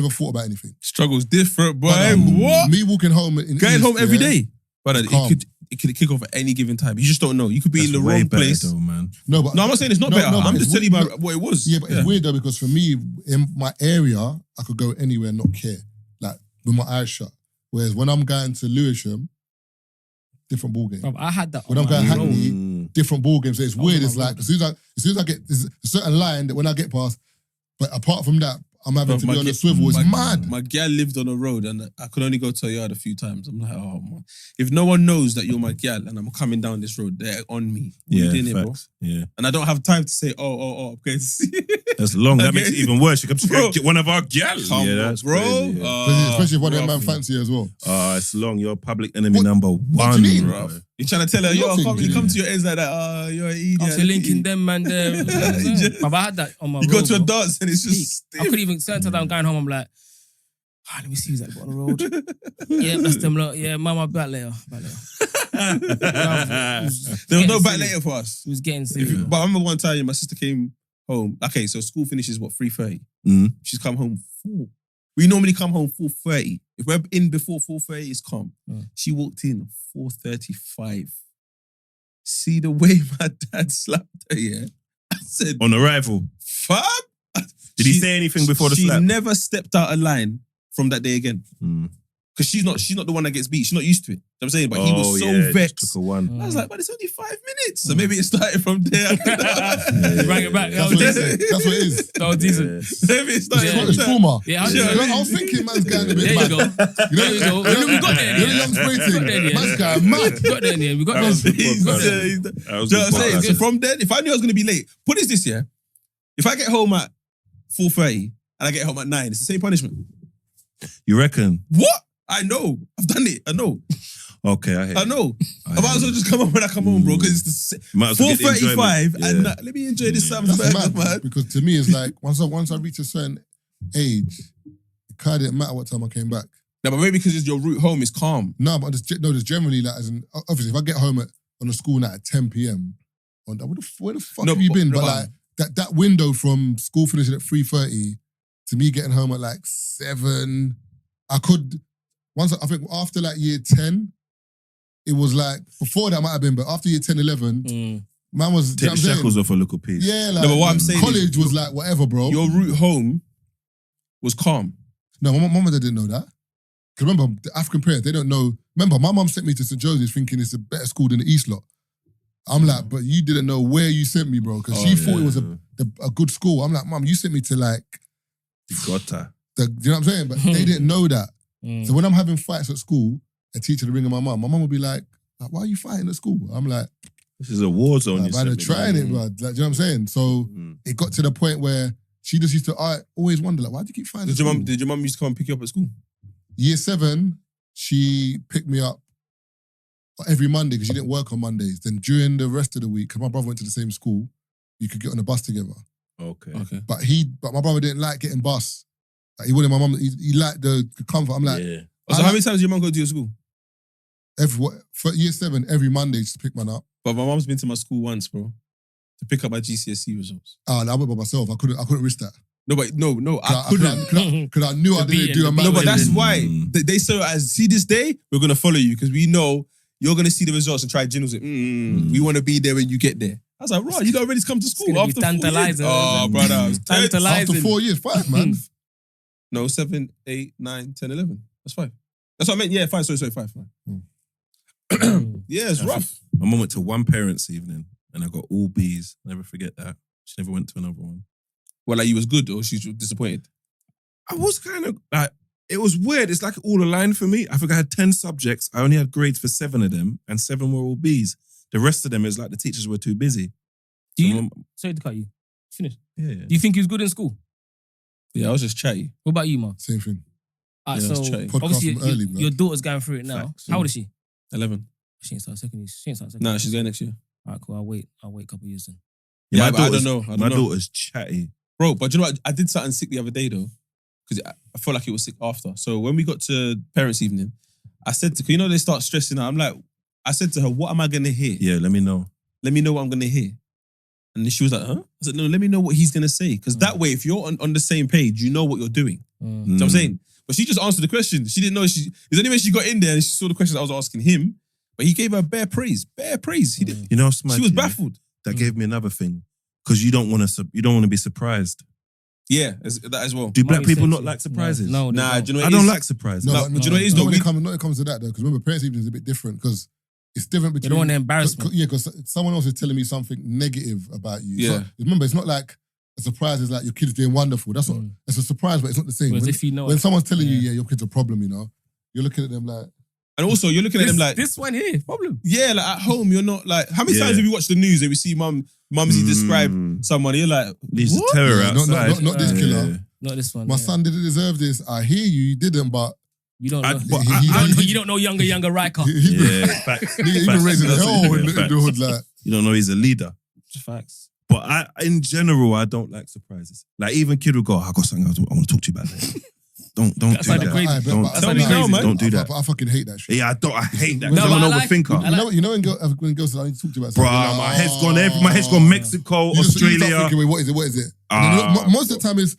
thought about anything. Struggle's different, boy. But, What? Me walking home Going home every day. Brother, Calm. it could kick off at any given time. You just don't know. You could be That's in the way wrong better place. though, man. No, but I'm not saying it's not better. but I'm it's just telling you weird- about what it was. Yeah, but it's weird though because for me, in my area, I could go anywhere and not care, like with my eyes shut. Whereas when I'm going to Lewisham, different ball game. Bruv, I had that. When on I'm going my Hackney, road. different ball game. So it's weird. on It's my like road. as soon as I get there's a certain line that when I get past, but apart from that, I'm having Bruv, to my be on the kid- swivel. It's my- mad. My gal lived on a road and I could only go to her yard a few times. I'm like, oh man. If no one knows that you're my gal and I'm coming down this road, they're on me. What you doing here, bro? facts. Yeah. And I don't have time to say, I'm going to see. That's long. That Okay. makes it even worse. You come to Bro. get one of our gals. Come Yeah, on, that's bro. crazy, Especially if one of them bruv. man fancy as well. it's long. You're public enemy What- number what one, do you mean? bro. You're trying to tell her, You're yo, thinking, you come yeah. to your ends like that. You're an idiot. After linking them, man, there. But I had that on my You road. go to a bro. dance and it's just I couldn't even, certain times I'm going home, I'm like, let me see who's at the bottom of the road. Yeah, that's them lot. Yeah, mama, back later. There was no back later for us. It was getting silly. But I remember one time my sister came home. Okay, so school finishes, 3:30? Mm. She's come home 4. We normally come home 4:30. If we're in before 4:30, it's calm. Mm. She walked in 4:35. See the way my dad slapped her, yeah? I said, On arrival. fam? Did he say anything before the She slap? never stepped out of line from that day again. Mm. Because she's not the one that gets beat. She's not used to it. You know what I'm saying? But he was so just vexed. Took a one. I was like, but it's only 5 minutes. So maybe it started from there. Bring it back. That's what it is. That's what it is. That was decent. Maybe it started Yeah. from It's there. trauma. Yeah, I- I was thinking man's going a bit There you mad. go. There you go. We got there. You know, young spray thing. Got there, yeah. Man's going mad. We got there in the end. We got That there. was good He's podcast. there, he's there. That was Do you know good what I'm saying? podcast. So from then, if I knew I was going to be late, put this year. If I get home at 4:30 and I get home at 9, it's the same punishment. You reckon? What? I know. I've done it. I know. Okay, I hear I you. know. I might as well just come home when I come home, bro. Because it's the Might as well get the 4:35 enjoyment. and Yeah. let me enjoy this Sam's That's burger, mad, man. because to me it's like once I reach a certain age, it kind of didn't matter what time I came back. No, but maybe because it's your route home is calm. No, but just generally like as in obviously if I get home on a school night at 10 p.m. Where the fuck No, have you been? no, But like that window from school finishing at 3:30 to me getting home at like 7, I could I think after like year 10, it was like before that might have been, but after year 10, 11, man was Take the shackles off a little piece. Yeah, like No, but what I'm saying college is- was like whatever, bro. Your route home was calm. No, my mum and dad didn't know that. Because remember, the African parents, they don't know. Remember, my mum sent me to St. Joseph's thinking it's a better school than the East lot. I'm like, but you didn't know where you sent me, bro. Because she thought it was a good school. I'm like, mum, you sent me to like, You got her. you know what I'm saying? But they didn't know that. So when I'm having fights at school, a teacher to ring my mum will be like, why are you fighting at school? I'm like, This is a war zone. like, you man, sent they're me. trying it, bro. Like, do you know what I'm saying? So Mm. it got to the point where she just used to always wonder, like, why do you keep fighting at school? Did your mum used to come and pick you up at school? Year 7, she picked me up every Monday because she didn't work on Mondays. Then during the rest of the week, because my brother went to the same school, you could get on the bus together. Okay. Okay. But my brother didn't like getting bus. Like, he wanted my mum. He liked the comfort. I'm like, Yeah. So how many times did your mum go to your school? for year 7, every Monday just to pick man up. But my mum's been to my school once, bro, to pick up my GCSE results. Oh, and I went by myself. I couldn't risk that. No, I couldn't. Because I knew I didn't do a man. No, but that's way. why Mm. they saw it as, see this day, we're gonna follow you because we know you're gonna see the results and try Jinnels it. We want to be there when you get there. I was like, right, you don't ready to come to school gonna be after 4 years. tantalising. Oh, brother, I was Tantalising. After 4 years, 5, man. No, 7, 8, 9, 10, 11. That's 5. That's what I meant. Yeah, 5. Sorry, 5. Yeah, it's rough. My mum went to one parents' evening and I got all B's. Never forget that. She never went to another one. Well, like you was good or she's disappointed. I was kind of like, it was weird. It's like all aligned for me. I think I had 10 subjects. I only had grades for 7 of them and 7 were all B's. The rest of them is like the teachers were too busy. Do So you, mum- sorry to cut you. Finish. yeah. Do you think he was good in school? Yeah, I was just chatty. What about you, Ma? Same thing. Alright, Yeah, so that's chatty. Podcast obviously from early, blood. your daughter's going through it now. Facts, How old is she? 11. She ain't started secondary. She ain't started secondary. Nah, she's going next year. Alright, cool. I'll wait a couple years then. Yeah, my but I don't daughter's- know. I don't my know. daughter's chatty. Bro, but you know what? I did something sick the other day though, because I felt like it was sick after. So when we got to parents' evening, I said to her, you know, they start stressing out. I said to her, what am I going to hear? Yeah, let me know. Let me know what I'm going to hear. And then she was like, huh? I said, no, let me know what he's going to say. Because that way, if you're on the same page, you know what you're doing. You know what I'm saying? But she just answered the question. She didn't know there's only way she got in there and she saw the question I was asking him. But he gave her bare praise. Bare praise. He did. You know, Smudge, She was baffled. That gave me another thing. Because you don't want to be surprised. Yeah, that as well. Do black Mommy people said not to- like surprises? No, they Nah, don't. do you know what I it don't is? like surprises. No, but do you know what it is though? When it comes to that though, because remember, parents' evening is a bit different because it's different They between. don't want the embarrassment. Yeah, because someone else is telling me something negative about you. Yeah. So, remember, it's not like a surprise is like your kid's doing wonderful. That's what it's a surprise, but it's not the same. Whereas When, if you know when it. someone's telling you, yeah, your kid's a problem, you know, you're looking at them like, And also, you're looking at them like, this one here, problem. yeah, like at home, you're not like, how many Yeah. times have you watched the news and we see mumsy describe someone, you're like, Needs what? to terror yeah, outside. not this killer. Yeah. Not this one. My yeah. son didn't deserve this. I hear you didn't, but You don't I- know. but You don't know younger Riker. he's Yeah, facts. been Facts. raising That's hell what- in facts. the hood. Like, You don't know he's a leader. Facts. But in general, I don't like surprises. Like even kid will go, I got something I want to talk to you about later. Don't That's do like that. the crazy. Don't, That's don't, like the crazy. don't do that. I fucking hate that shit. Yeah, I hate that. No, Because but I'm an I like- overthinker. I like- You know when girls say, I need to talk to you about Bruh, something. You're like, my head's gone Mexico, You just start Australia. thinking, wait, what is it? And then, Ah, most of the time is,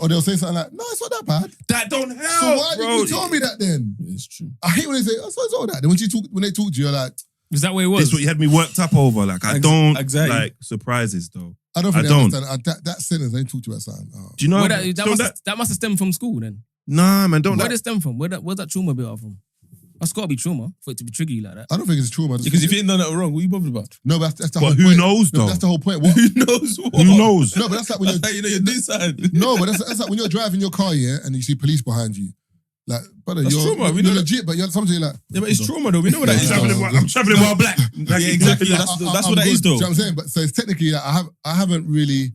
or they'll say something like, no, it's not that bad. That don't help, So why bro. didn't you tell me that then? It's true. I hate when they say, oh, so it's all that. Then when they talk to you, you're like, Is that what it was? This is what you had me worked up over. Like I don't Exactly. like surprises though. I don't think I they don't. understand. That sentence, they talk to you about something. Oh. Do you know? Where that don't must have stemmed from school then. Nah, man, don't. Where did it stem from? Where's that trauma built up from? That's got to be trauma for it to be trigger you like that. I don't think it's trauma. Because if you ain't done that wrong, what are you bothered about? No, but that's the But whole who point. knows No, though? that's the whole point. What? Who knows what? Who knows? No, but that's like when That's how you know you're doing something. no, but that's like when you're driving your car, yeah, and you see police behind you. Like, brother, That's you're, trauma. We you're know legit, but you're sometimes you're like, Yeah, but it's trauma though. We know what that is. I'm traveling while black. Yeah, exactly. Yeah, That's I'm what that good. is Do you though. know what I'm saying? But so it's technically like, I haven't really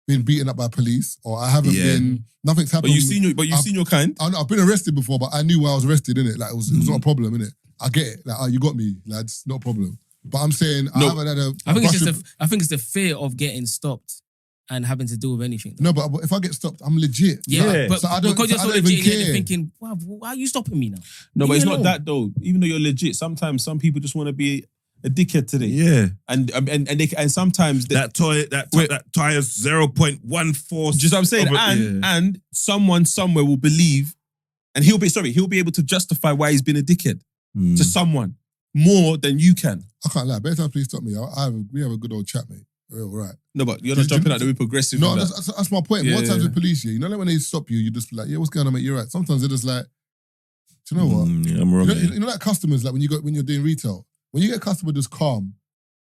been beaten up by police, or I haven't been. Nothing's happened. But you've seen your kind. I've been arrested before, but I knew why I was arrested, innit? Like it was not a problem, innit? I get it. Like, oh, you got me. Like it's not a problem. But I'm saying I haven't had a. I think brush I think it's the fear of getting stopped and having to deal with anything. No, but if I get stopped, I'm legit. Yeah, but So I don't- because you're I so don't legit, even you're care. thinking, wow, why are you stopping me now? No, but Leave it's me not alone. that though. Even though you're legit, sometimes some people just want to be a dickhead today. Yeah, And sometimes that tire's 0.14. just what I'm saying. Yeah. And someone somewhere will believe, and he'll be able to justify why he's been a dickhead to someone more than you can. I can't lie. Better time, please stop me. We have a good old chat, mate. We're all right. No, but you're not jumping out the way progressive. No, with that. that's my point. Yeah, More times yeah. with police, yeah, you know, like when they stop you, you just be like, yeah, what's going on, mate? You're right. Sometimes they're just like, do you know what? Yeah, I'm wrong. You know, like customers, like when you're doing retail, when you get a customer just calm,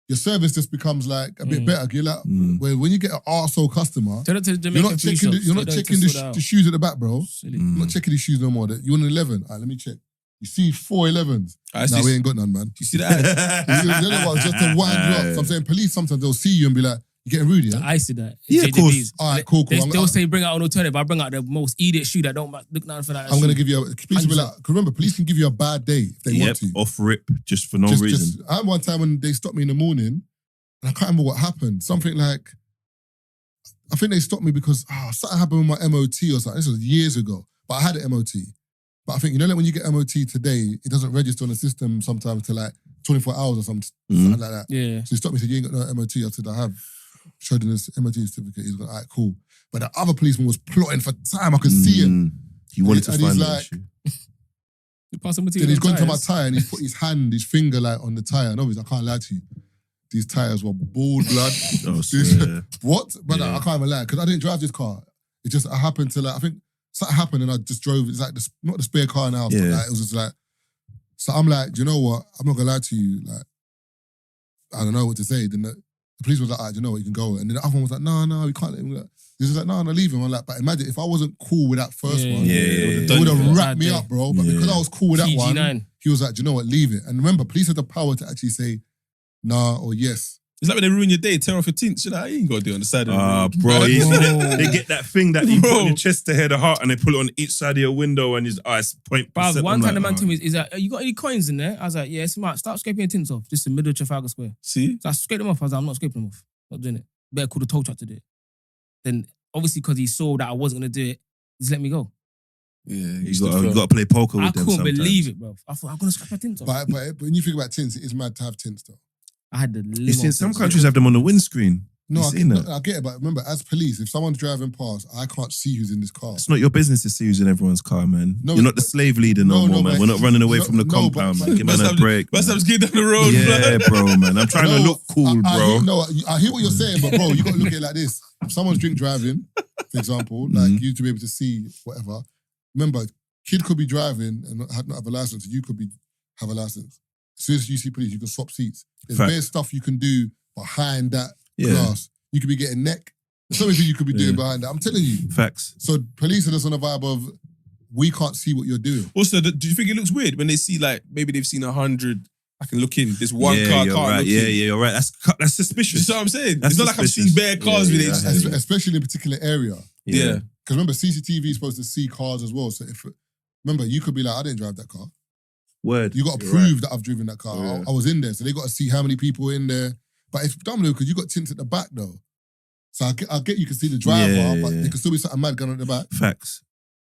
your service just becomes like a bit better. You're like, when you get an arsehole customer, Tell it to the you're Jamaican not police checking, shops. you're not They don't checking just sort it the shoes at the back, bro. Silly. You're not checking the shoes no more. You want an 11? All right, let me check. You see 4 11s. I Nah, see- we ain't got none, man. You see that? The other one's just to wind you up. So I'm saying police sometimes they'll see you and be like, you getting rude, yeah? I see that. Yeah, of JJBs. course. All right, cool. They'll say bring out an alternative. I bring out the most idiot shoe that don't look nothing for that. I'm going to shoe. give you a... Police will be like, 'cause remember, police can give you a bad day if they Yep, want to. off rip, just for no reason. I had one time when they stopped me in the morning, and I can't remember what happened. Something like, I think they stopped me because something happened with my MOT or something. This was years ago, but I had an MOT. But I think, you know, like when you get MOT today, it doesn't register on the system sometimes till like 24 hours or something like that. Yeah. So he stopped me and said, you ain't got no MOT. I said, I have. Showed him this MOT certificate. He's like, all right, cool. But the other policeman was plotting for time. I could see him. He wanted to And he's find like- that issue. You pass them Then he's gone to my tires. tyre and he's put his hand, his finger like on the tyre. And obviously, I can't lie to you. These tyres were bald blood. Oh, swear. What? But Yeah. I can't even lie because I didn't drive this car. It just I happened to like I think something happened and I just drove. It's like not the spare car in the house, but Yeah. like, it was just like. So I'm like, do you know what? I'm not gonna lie to you. Like, I don't know what to say. Then the police was like, do you know what? You can go. And then the other one was like, no, we can't let him. He was like, no, leave him. I'm like, but imagine if I wasn't cool with that first one, Yeah, it done would you. have wrapped Bad me day. up, bro. But Yeah. because I was cool with that one, TG9. he was like, do you know what? Leave it. And remember, police had the power to actually say nah or yes. It's like when they ruin your day, tear off your tints. You know, you ain't got to do it on the side of the road. Bro, you see Bro. they get that thing that you put on Bro. your chest to hear the heart and they put it on each side of your window and his eyes point. Bruv, percent. one I'm time the like, man told me, is that, you got any coins in there? I was like, yeah, smart. Start scraping your tints off. Just in the middle of Trafalgar Square. See? So I scraped them off. I was like, I'm not scraping them off. Not doing it. Better call the tow truck to do it. Then, obviously, because he saw that I wasn't going to do it, he's let me go. Yeah, You got to play poker with I them couldn't sometimes. believe it, bro. I thought, I'm going to scrap my tints off. But when you think about tints, it is mad to have tints though. I had the limo. You see, some tints. countries have them on the windscreen. No, seen that? I get it, but remember, as police, if someone's driving past, I can't see who's in this car. It's not your business to see who's in everyone's car, man. No, You're not the slave leader no more, man. We're not running away from the no, compound, but- man. Give man a break. Must man. have skid down the road. Yeah, bro, man. I'm trying to look cool, bro. I hear what you're saying, but bro, you got to look at it like this. If someone's drink driving, for example, like you to be able to see whatever. Remember, kid could be driving and not have a license. You could have a license. As soon as you see police, you can swap seats. There's bare stuff you can do behind that glass. You could be getting neck. There's so many things you could be doing behind that. I'm telling you. Facts. So police are just on a vibe of, we can't see what you're doing. Also, do you think it looks weird when they see like maybe they've seen 100? I can look in. This one car you're can't right. look Yeah, in. you're right. That's suspicious. You see what I'm saying? That's it's not like I've seen suspicious. bare cars with it. Especially in a particular area. Yeah. Because remember, CCTV is supposed to see cars as well. So remember, you could be like, I didn't drive that car. Word. You got to prove that I've driven that car. Yeah. I was in there. So they got to see how many people were in there. But it's dumb because you got tints at the back though. So I get you can see the driver, but there can still be something mad going on at the back. Facts.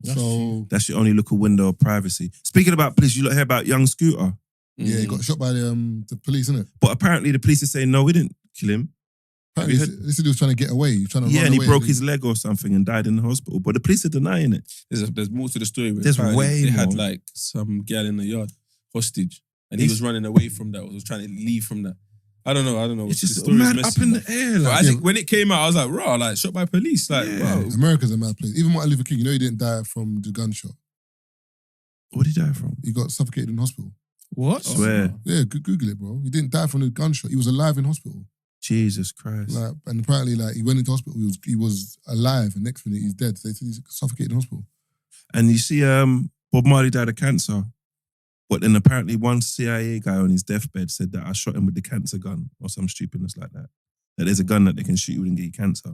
So That's your only little window of privacy. Speaking about police, you lot hear about young Scooter. yeah, he got shot by the police, innit? But apparently the police are saying, no, we didn't kill him. Apparently, this dude was trying to get away. He was trying to run And he away. broke his leg or something and died in the hospital. But the police are denying it. There's more to the story. Where There's apparently way they had more. like some gal in the yard hostage, and he was running away from that. Was trying to leave from that. I don't know. It's The just story is mad messy, up in man. the air. But Like, I think when it came out, I was like, raw, like shot by police. Like, Yeah. wow. America's a mad place. Even Martin Luther King, you know he didn't die from the gunshot. what did he die from? He got suffocated in hospital. What? Swear. Yeah, Google it, bro. He didn't die from the gunshot. He was alive in hospital. Jesus Christ. Like, and apparently, like, he went into hospital. He was alive, and next minute he's dead. So they said he's suffocated in hospital. And you see, Bob Marley died of cancer. But then apparently one CIA guy on his deathbed said that I shot him with the cancer gun or some stupidness like that. That there's a gun that they can shoot you with and get you cancer.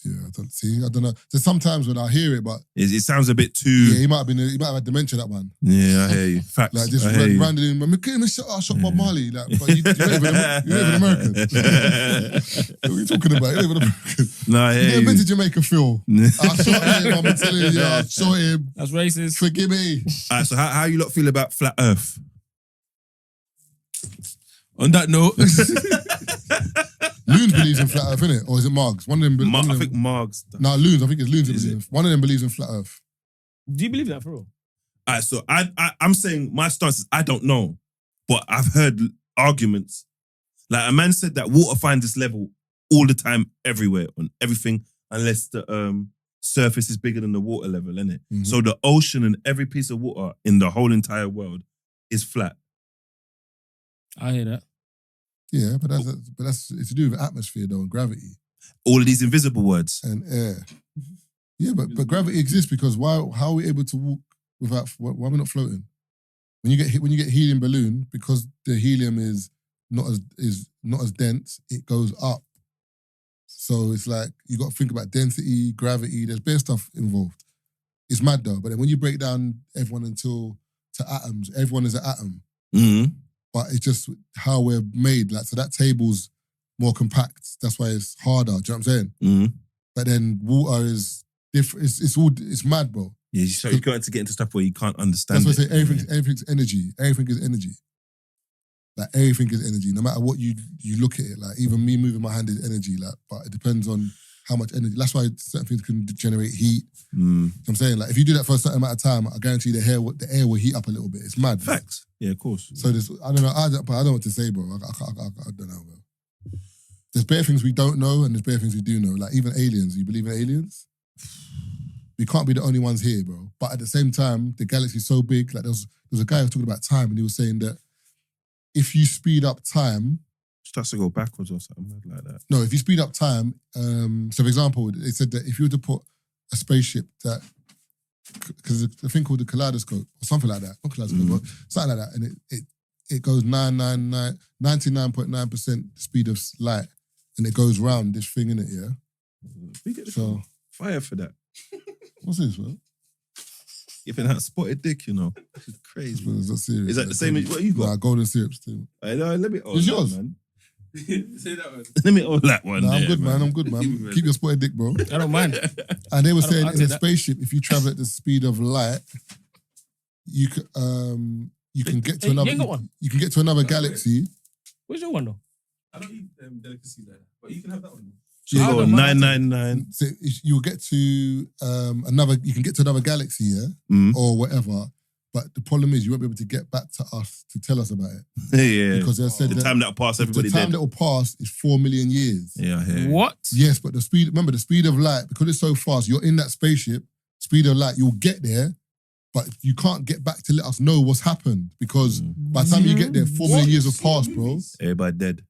Yeah, I don't know. There's sometimes when I hear it, but It sounds a bit too... yeah, he might have had dementia, that one. Yeah, I hear you. Facts. Like just I hear you. randomly, I shot Bob Marley. Like, but you're not even American. What are you talking about? You're not even American. No, I You hear never you. been to Jamaica, Phil. I shot him, I'm telling you, I shot him. That's racist. Forgive me. All right, so how you lot feel about flat Earth? On that note, Loons believes in flat Earth, innit? Or is it Margs? One of them. one of I them think Margs. No, Loons. I think it's Loons that Is believes. One of them believes in flat Earth. Do you believe that for real? All right, so I'm saying my stance is I don't know, but I've heard arguments. Like a man said that water finds its level all the time, everywhere, on everything, unless the surface is bigger than the water level, innit? Mhm. So the ocean and every piece of water in the whole entire world is flat. I hear that. Yeah, but that's it's to do with atmosphere though and gravity All of these invisible words. and air. Yeah, but gravity exists because how are we able to walk without? Why are we not floating? When you get helium balloon, because the helium is not as dense, it goes up. So it's like you got to think about density, gravity. There's bare stuff involved. It's mad though. But then when you break down everyone to atoms, everyone is an atom. Mm-hmm. But it's just how we're made. Like, so that table's more compact. That's why it's harder. Do you know what I'm saying? Mm-hmm. But then water is different. It's mad, bro. Yeah, so you're going to get into stuff where you can't understand. That's why I say it. everything's energy. Everything is energy. Like everything is energy. No matter what you look at it, like even me moving my hand is energy. Like, but it depends on how much energy. That's why certain things can generate heat. Mm. You know what I'm saying, like if you do that for a certain amount of time, I guarantee the air will heat up a little bit. It's mad. Facts. Yeah, of course. So there's, I don't know. I don't know what to say, bro. I don't know, bro. There's bare things we don't know, and there's bare things we do know. Like even aliens. You believe in aliens? We can't be the only ones here, bro. But at the same time, the galaxy's so big. Like there was a guy who was talking about time, and he was saying that if you speed up time, Starts to go backwards or something like that. no, if you speed up time, so for example, they said that if you were to put a spaceship that, because a thing called the kaleidoscope or something like that, not kaleidoscope, but something like that, and it goes 99.9% speed of light, and it goes round this thing in it, yeah. We get So fire for that. what's this, bro? Giving that spotted dick, you know. It's crazy. It's not serious. Is that the same as what you got? Nah, golden syrups too. I know, let me hold It's that, yours. man. say that one. Let me hold that one. Nah, I'm there, good, man. I'm good, man. Keep your spotted dick, bro. I don't mind. And they were I don't- saying I'll in a take that. spaceship, if you travel at the speed of light, you can get to Hey, another. you ain't got one? You can get to another galaxy. Where's your one though? I don't eat delicacies like that, but you can have that one. So you go 999. So you'll get to another. You can get to another galaxy, or whatever. But the problem is, you won't be able to get back to us to tell us about it. Yeah. Because they said the time that'll pass, everybody the time dead. that will pass is 4 million years. Yeah, I hear you. What? Yes, but the speed. Remember, the speed of light, because it's so fast. You're in that spaceship. Speed of light. You'll get there, but you can't get back to let us know what's happened because by the time you get there, 4 million years have passed, bro. Everybody dead.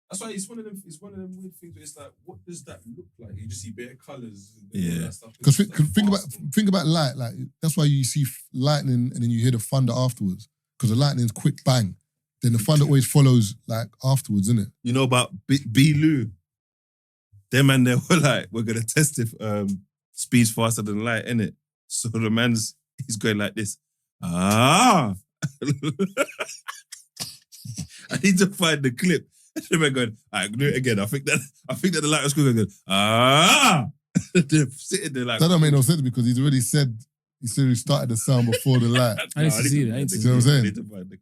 That's why it's one of them. It's one of them weird things where it's like, what does that look like? You just see bare colours. Yeah. Because think about light. Like that's why you see lightning and then you hear the thunder afterwards. Because the lightning's quick bang, then the thunder always follows like afterwards, isn't it? You know about B-Lou? Them man, they were like, we're gonna test if speed's faster than light, innit? So the he's going like this. I need to find the clip. The man going, all right, do it again. I think that the light was going. They're sitting there like That don't make no sense because he's already said he started the sound before the light. I need to see that. See what I'm saying? I need to find the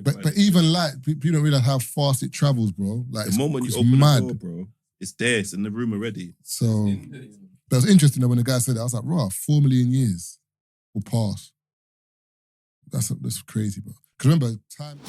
clip. But even light, people don't realize how fast it travels, bro. Like The moment you it's open mad. the door, bro, it's there. It's in the room already. So that was interesting though when the guy said that. I was like, raw, 4 million years will pass. That's crazy, bro. Because remember, time.